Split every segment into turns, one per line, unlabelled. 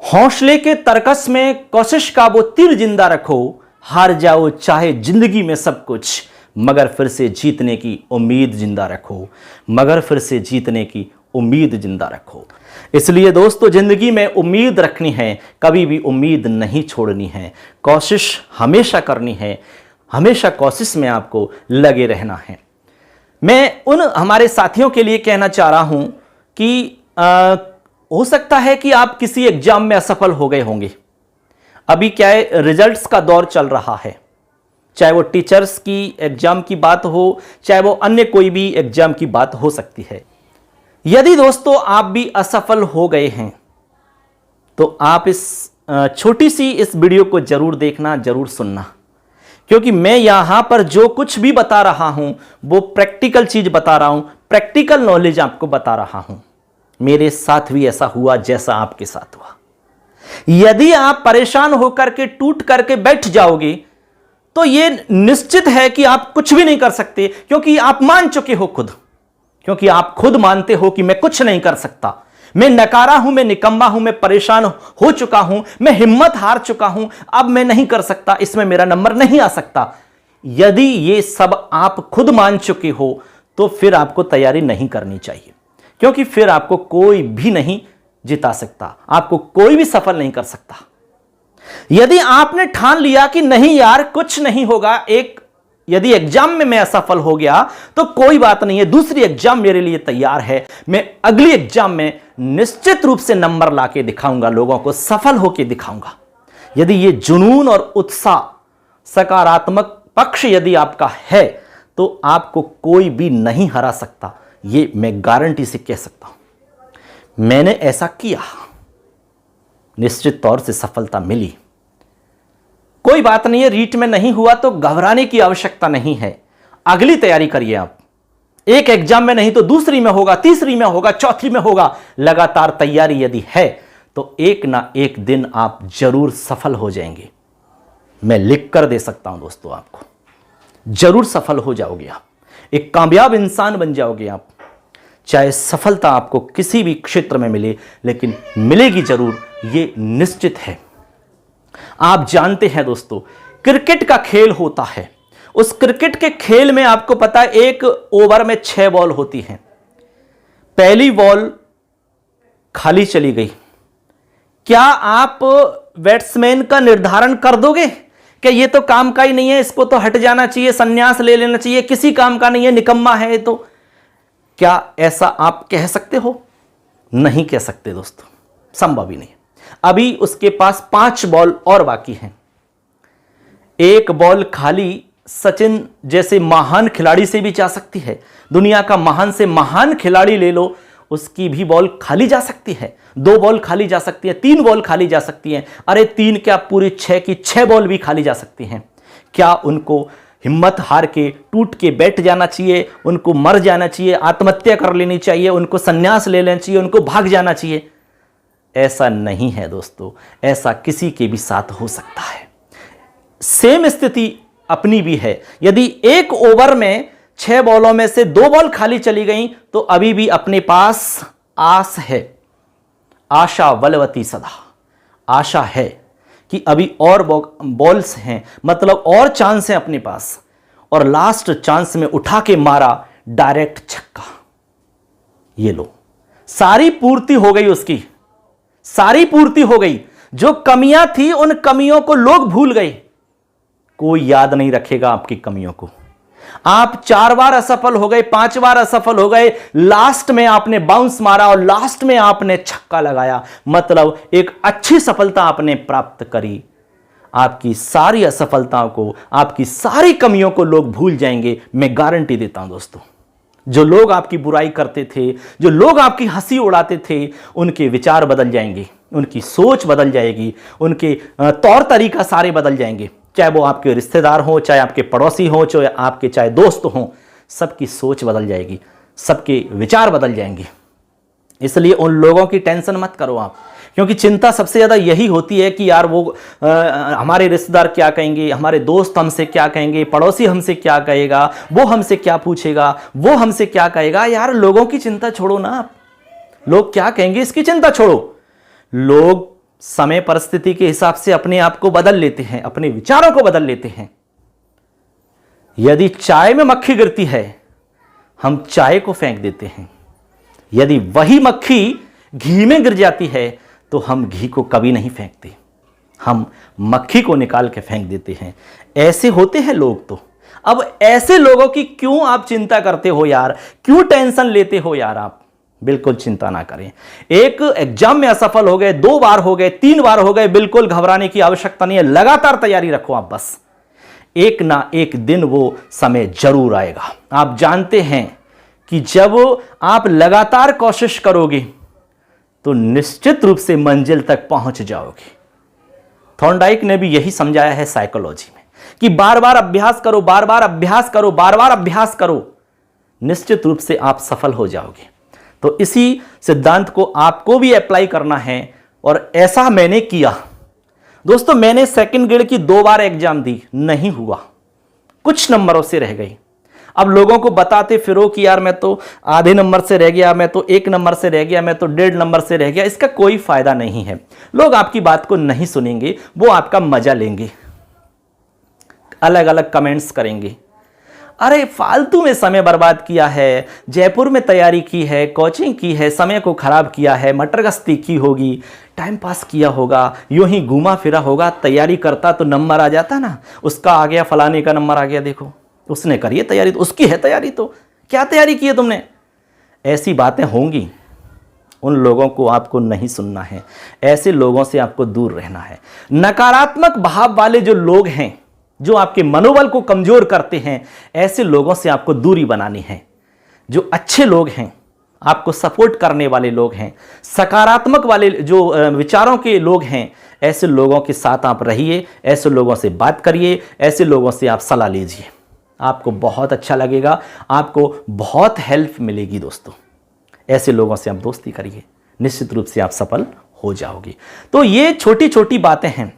हौसले के तरकस में कोशिश का वो तीर जिंदा रखो, हार जाओ चाहे जिंदगी में सब कुछ, मगर फिर से जीतने की उम्मीद जिंदा रखो, मगर फिर से जीतने की उम्मीद जिंदा रखो। इसलिए दोस्तों, जिंदगी में उम्मीद रखनी है, कभी भी उम्मीद नहीं छोड़नी है, कोशिश हमेशा करनी है, हमेशा कोशिश में आपको लगे रहना है। मैं उन हमारे साथियों के लिए कहना चाह रहा हूं कि हो सकता है कि आप किसी एग्जाम में असफल हो गए होंगे। अभी क्या है, रिजल्ट्स का दौर चल रहा है, चाहे वो टीचर्स की एग्जाम की बात हो, चाहे वो अन्य कोई भी एग्जाम की बात हो सकती है। यदि दोस्तों आप भी असफल हो गए हैं तो आप इस छोटी सी इस वीडियो को जरूर देखना, जरूर सुनना, क्योंकि मैं यहां पर जो कुछ भी बता रहा हूं वो प्रैक्टिकल चीज बता रहा हूं, प्रैक्टिकल नॉलेज आपको बता रहा हूं। मेरे साथ भी ऐसा हुआ जैसा आपके साथ हुआ। यदि आप परेशान होकर के टूट करके बैठ जाओगे तो यह निश्चित है कि आप कुछ भी नहीं कर सकते, क्योंकि आप मान चुके हो खुद, क्योंकि आप खुद मानते हो कि मैं कुछ नहीं कर सकता, मैं नकारा हूं, मैं निकम्मा हूं, मैं परेशान हो चुका हूं, मैं हिम्मत हार चुका हूं, अब मैं नहीं कर सकता, इसमें मेरा नंबर नहीं आ सकता। यदि ये सब आप खुद मान चुके हो तो फिर आपको तैयारी नहीं करनी चाहिए, क्योंकि फिर आपको कोई भी नहीं जिता सकता, आपको कोई भी सफल नहीं कर सकता। यदि आपने ठान लिया कि नहीं यार कुछ नहीं होगा, यदि एग्जाम में मैं असफल हो गया तो कोई बात नहीं है, दूसरी एग्जाम मेरे लिए तैयार है, मैं अगली एग्जाम में निश्चित रूप से नंबर लाके दिखाऊंगा, लोगों को सफल होके दिखाऊंगा। यदि ये जुनून और उत्साह, सकारात्मक पक्ष यदि आपका है तो आपको कोई भी नहीं हरा सकता, ये मैं गारंटी से कह सकता हूं। मैंने ऐसा किया, निश्चित तौर से सफलता मिली। कोई बात नहीं है, रीट में नहीं हुआ तो घबराने की आवश्यकता नहीं है, अगली तैयारी करिए आप। एक एग्जाम में नहीं तो दूसरी में होगा, तीसरी में होगा, चौथी में होगा। लगातार तैयारी यदि है तो एक ना एक दिन आप जरूर सफल हो जाएंगे। मैं लिख कर दे सकता हूं दोस्तों, आपको जरूर सफल हो जाओगे, आप एक कामयाब इंसान बन जाओगे आप। चाहे सफलता आपको किसी भी क्षेत्र में मिले, लेकिन मिलेगी जरूर, ये निश्चित है। आप जानते हैं दोस्तों, क्रिकेट का खेल होता है, उस क्रिकेट के खेल में आपको पता है एक ओवर में 6 बॉल होती हैं। पहली बॉल खाली चली गई, क्या आप बैट्समैन का निर्धारण कर दोगे कि ये तो काम का ही नहीं है, इसको तो हट जाना चाहिए, संन्यास ले लेना चाहिए, किसी काम का नहीं है, निकम्मा है? तो क्या ऐसा आप कह सकते हो? नहीं कह सकते दोस्तों, संभव ही नहीं। अभी उसके पास 5 बॉल और बाकी हैं। एक बॉल खाली सचिन जैसे महान खिलाड़ी से भी जा सकती है, दुनिया का महान से महान खिलाड़ी ले लो, उसकी भी बॉल खाली जा सकती है। 2 बॉल खाली जा सकती है, 3 बॉल खाली जा सकती हैं। अरे 3 क्या, पूरी 6 की 6 बॉल भी खाली जा सकती हैं। क्या उनको हिम्मत हार के टूट के बैठ जाना चाहिए, उनको मर जाना चाहिए, आत्महत्या कर लेनी चाहिए, उनको संन्यास ले लेना चाहिए, उनको भाग जाना चाहिए? ऐसा नहीं है दोस्तों, ऐसा किसी के भी साथ हो सकता है। सेम स्थिति अपनी भी है। यदि एक ओवर में 6 बॉलों में से 2 बॉल खाली चली गई तो अभी भी अपने पास आस है, आशा बलवती सदा, आशा है कि अभी और बॉल्स हैं, मतलब और चांस हैं अपने पास, और लास्ट चांस में उठा के मारा, डायरेक्ट छक्का। ये लो, सारी पूर्ति हो गई उसकी, सारी पूर्ति हो गई। जो कमियां थी उन कमियों को लोग भूल गए, कोई याद नहीं रखेगा आपकी कमियों को। आप 4 बार असफल हो गए, 5 बार असफल हो गए, लास्ट में आपने बाउंस मारा और लास्ट में आपने छक्का लगाया, मतलब एक अच्छी सफलता आपने प्राप्त करी। आपकी सारी असफलताओं को, आपकी सारी कमियों को लोग भूल जाएंगे, मैं गारंटी देता हूं दोस्तों। जो लोग आपकी बुराई करते थे, जो लोग आपकी हंसी उड़ाते थे, उनके विचार बदल जाएंगे, उनकी सोच बदल जाएगी, उनके तौर तरीका सारे बदल जाएंगे। चाहे वो आपके रिश्तेदार हों, चाहे आपके पड़ोसी हों, चाहे दोस्त हों, सबकी सोच बदल जाएगी, सबके विचार बदल जाएंगे। इसलिए उन लोगों की टेंशन मत करो आप, क्योंकि चिंता सबसे ज़्यादा यही होती है कि यार वो हमारे रिश्तेदार क्या कहेंगे, हमारे दोस्त हमसे क्या कहेंगे, पड़ोसी हमसे क्या कहेगा, वो हमसे क्या पूछेगा, वो हमसे क्या कहेगा। यार लोगों की चिंता छोड़ो ना आप, लोग क्या कहेंगे इसकी चिंता छोड़ो। लोग समय परिस्थिति के हिसाब से अपने आप को बदल लेते हैं, अपने विचारों को बदल लेते हैं। यदि चाय में मक्खी गिरती है, हम चाय को फेंक देते हैं। यदि वही मक्खी घी में गिर जाती है तो हम घी को कभी नहीं फेंकते, हम मक्खी को निकाल के फेंक देते हैं। ऐसे होते हैं लोग। तो अब ऐसे लोगों की क्यों आप चिंता करते हो यार, क्यों टेंशन लेते हो यार? आप बिल्कुल चिंता ना करें। एक एग्जाम में असफल हो गए, 2 बार हो गए, 3 बार हो गए, बिल्कुल घबराने की आवश्यकता नहीं है। लगातार तैयारी रखो आप बस, एक ना एक दिन वो समय जरूर आएगा। आप जानते हैं कि जब आप लगातार कोशिश करोगे तो निश्चित रूप से मंजिल तक पहुंच जाओगे। थॉर्नडाइक ने भी यही समझाया है साइकोलॉजी में कि बार बार अभ्यास करो, बार बार अभ्यास करो, बार बार अभ्यास करो, निश्चित रूप से आप सफल हो जाओगे। तो इसी सिद्धांत को आपको भी अप्लाई करना है और ऐसा मैंने किया। दोस्तों, मैंने सेकंड ग्रेड की 2 बार एग्जाम दी, नहीं हुआ, कुछ नंबरों से रह गई। अब लोगों को बताते फिरो कि यार मैं तो आधे नंबर से रह गया, मैं तो 1 नंबर से रह गया, मैं तो 1.5 नंबर से रह गया, इसका कोई फायदा नहीं है। लोग आपकी बात को नहीं सुनेंगे, वो आपका मजा लेंगे, अलग अलग कमेंट्स करेंगे। अरे फालतू में समय बर्बाद किया है, जयपुर में तैयारी की है, कोचिंग की है, समय को खराब किया है, मटर गश्ती की होगी, टाइम पास किया होगा, यूं ही घूमा फिरा होगा, तैयारी करता तो नंबर आ जाता ना, उसका आ गया, फलाने का नंबर आ गया, देखो उसने करी है तैयारी तो उसकी है तैयारी, तो क्या तैयारी की है तुमने? ऐसी बातें होंगी। उन लोगों को आपको नहीं सुनना है, ऐसे लोगों से आपको दूर रहना है। नकारात्मक भाव वाले जो लोग हैं, जो आपके मनोबल को कमजोर करते हैं, ऐसे लोगों से आपको दूरी बनानी है। जो अच्छे लोग हैं, आपको सपोर्ट करने वाले लोग हैं, सकारात्मक वाले जो विचारों के लोग हैं, ऐसे लोगों के साथ आप रहिए, ऐसे लोगों से बात करिए, ऐसे लोगों से आप सलाह लीजिए। आपको बहुत अच्छा लगेगा, आपको बहुत हेल्प मिलेगी। दोस्तों, ऐसे लोगों से आप दोस्ती करिए, निश्चित रूप से आप सफल हो जाओगे। तो ये छोटी छोटी बातें हैं।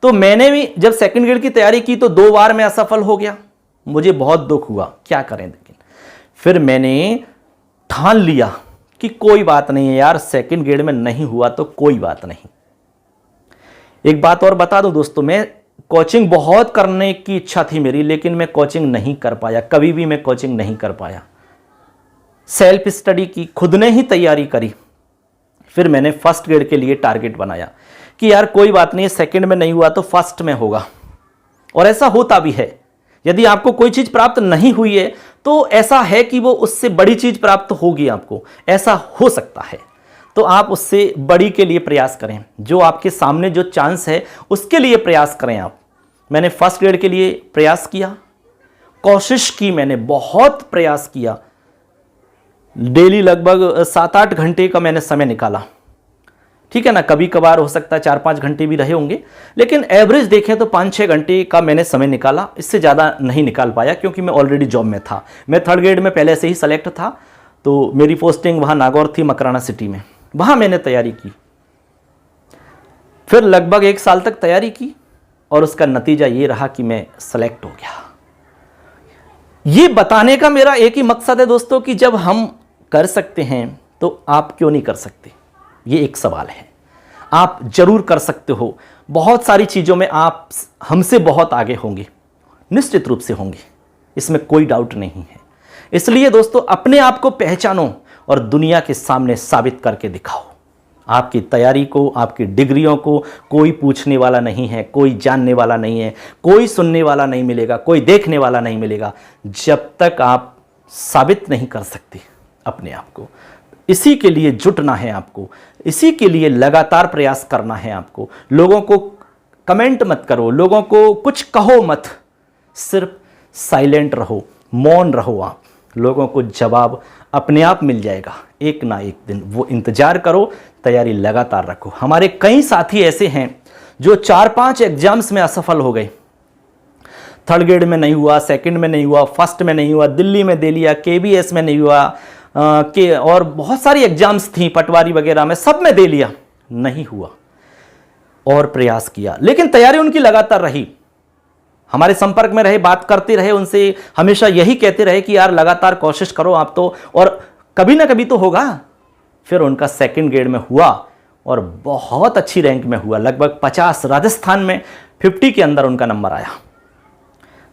तो मैंने भी जब सेकंड ग्रेड की तैयारी की तो 2 बार मैं असफल हो गया, मुझे बहुत दुख हुआ, क्या करें। लेकिन फिर मैंने ठान लिया कि कोई बात नहीं है यार, सेकंड ग्रेड में नहीं हुआ तो कोई बात नहीं। एक बात और बता दूं दोस्तों, मैं कोचिंग बहुत करने की इच्छा थी मेरी, लेकिन मैं कोचिंग नहीं कर पाया, कभी भी मैं कोचिंग नहीं कर पाया। सेल्फ स्टडी की, खुद ने ही तैयारी करी। फिर मैंने फर्स्ट ग्रेड के लिए टारगेट बनाया कि यार कोई बात नहीं, सेकंड में नहीं हुआ तो फर्स्ट में होगा। और ऐसा होता भी है। यदि आपको कोई चीज प्राप्त नहीं हुई है तो ऐसा है कि वो उससे बड़ी चीज प्राप्त होगी आपको, ऐसा हो सकता है। तो आप उससे बड़ी के लिए प्रयास करें, जो आपके सामने जो चांस है उसके लिए प्रयास करें आप। मैंने फर्स्ट ग्रेड के लिए प्रयास किया, कोशिश की, मैंने बहुत प्रयास किया, डेली लगभग 7-8 घंटे का मैंने समय निकाला। ठीक है ना, कभी कभार हो सकता है 4-5 घंटे भी रहे होंगे, लेकिन एवरेज देखें तो 5-6 घंटे का मैंने समय निकाला। इससे ज़्यादा नहीं निकाल पाया क्योंकि मैं ऑलरेडी जॉब में था। मैं थर्ड ग्रेड में पहले से ही सेलेक्ट था, तो मेरी पोस्टिंग वहाँ नागौर थी, मकराना सिटी में, वहाँ मैंने तैयारी की। फिर लगभग 1 साल तक तैयारी की और उसका नतीजा ये रहा कि मैं सेलेक्ट हो गया। ये बताने का मेरा एक ही मकसद है दोस्तों कि जब हम कर सकते हैं तो आप क्यों नहीं कर सकते, ये एक सवाल है। आप जरूर कर सकते हो, बहुत सारी चीज़ों में आप हमसे बहुत आगे होंगे, निश्चित रूप से होंगे, इसमें कोई डाउट नहीं है। इसलिए दोस्तों, अपने आप को पहचानो और दुनिया के सामने साबित करके दिखाओ। आपकी तैयारी को, आपकी डिग्रियों को कोई पूछने वाला नहीं है, कोई जानने वाला नहीं है, कोई सुनने वाला नहीं मिलेगा, कोई देखने वाला नहीं मिलेगा, जब तक आप साबित नहीं कर सकते अपने आप को। इसी के लिए जुटना है आपको, इसी के लिए लगातार प्रयास करना है आपको। लोगों को कमेंट मत करो, लोगों को कुछ कहो मत, सिर्फ साइलेंट रहो, मौन रहो। आप लोगों को जवाब अपने आप मिल जाएगा एक ना एक दिन, वो इंतजार करो, तैयारी लगातार रखो। हमारे कई साथी ऐसे हैं जो 4-5 एग्जाम्स में असफल हो गए। थर्ड ग्रेड में नहीं हुआ, सेकंड में नहीं हुआ, फर्स्ट में नहीं हुआ, दिल्ली में दे लिया, KBS में नहीं हुआ, और बहुत सारी एग्जाम्स थी पटवारी वगैरह में, सब में दे लिया, नहीं हुआ। और प्रयास किया, लेकिन तैयारी उनकी लगातार रही। हमारे संपर्क में रहे, बात करते रहे उनसे, हमेशा यही कहते रहे कि यार लगातार कोशिश करो आप तो, और कभी ना कभी तो होगा। फिर उनका सेकंड ग्रेड में हुआ और बहुत अच्छी रैंक में हुआ, लगभग 50, राजस्थान में 50 के अंदर उनका नंबर आया,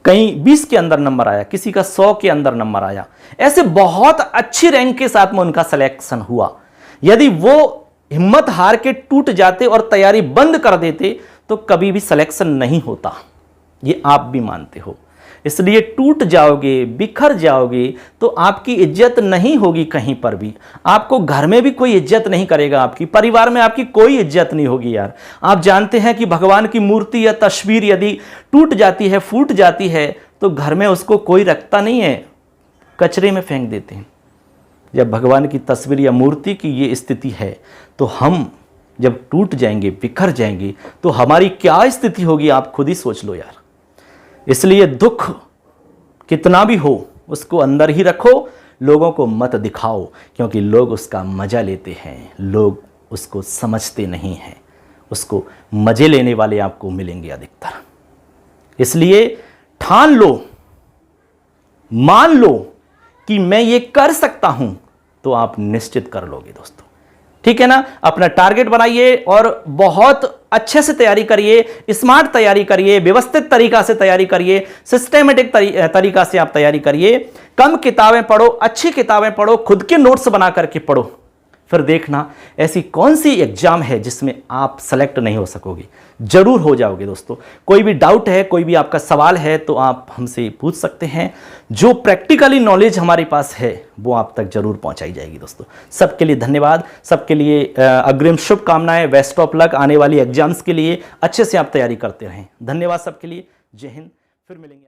कहीं 20 के अंदर नंबर आया, किसी का 100 के अंदर नंबर आया। ऐसे बहुत अच्छी रैंक के साथ में उनका सिलेक्शन हुआ। यदि वो हिम्मत हार के टूट जाते और तैयारी बंद कर देते तो कभी भी सिलेक्शन नहीं होता, ये आप भी मानते हो। इसलिए टूट जाओगे, बिखर जाओगे तो आपकी इज्जत नहीं होगी कहीं पर भी। आपको घर में भी कोई इज्जत नहीं करेगा, आपकी परिवार में आपकी कोई इज्जत नहीं होगी यार। आप जानते हैं कि भगवान की मूर्ति या तस्वीर यदि टूट जाती है, फूट जाती है, तो घर में उसको कोई रखता नहीं है, कचरे में फेंक देते हैं। जब भगवान की तस्वीर या मूर्ति की ये स्थिति है, तो हम जब टूट जाएंगे, बिखर जाएंगे, तो हमारी क्या स्थिति होगी आप खुद ही सोच लो यार। इसलिए दुख कितना भी हो उसको अंदर ही रखो, लोगों को मत दिखाओ, क्योंकि लोग उसका मजा लेते हैं, लोग उसको समझते नहीं हैं। उसको मजे लेने वाले आपको मिलेंगे अधिकतर। इसलिए ठान लो, मान लो कि मैं ये कर सकता हूं, तो आप निश्चित कर लोगे दोस्तों। ठीक है ना। अपना टारगेट बनाइए और बहुत अच्छे से तैयारी करिए, स्मार्ट तैयारी करिए, व्यवस्थित तरीका से तैयारी करिए, सिस्टेमेटिक तरीका से आप तैयारी करिए। कम किताबें पढ़ो, अच्छी किताबें पढ़ो, खुद के नोट्स बना करके पढ़ो। फिर देखना ऐसी कौन सी एग्जाम है जिसमें आप सेलेक्ट नहीं हो सकोगे, जरूर हो जाओगे दोस्तों। कोई भी डाउट है, कोई भी आपका सवाल है तो आप हमसे पूछ सकते हैं। जो प्रैक्टिकली नॉलेज हमारे पास है वो आप तक जरूर पहुंचाई जाएगी दोस्तों। सबके लिए धन्यवाद, सबके लिए अग्रिम शुभकामनाएं। बेस्ट ऑफ लक आने वाली एग्जाम्स के लिए। अच्छे से आप तैयारी करते रहें। धन्यवाद सबके लिए। जय हिंद। फिर मिलेंगे।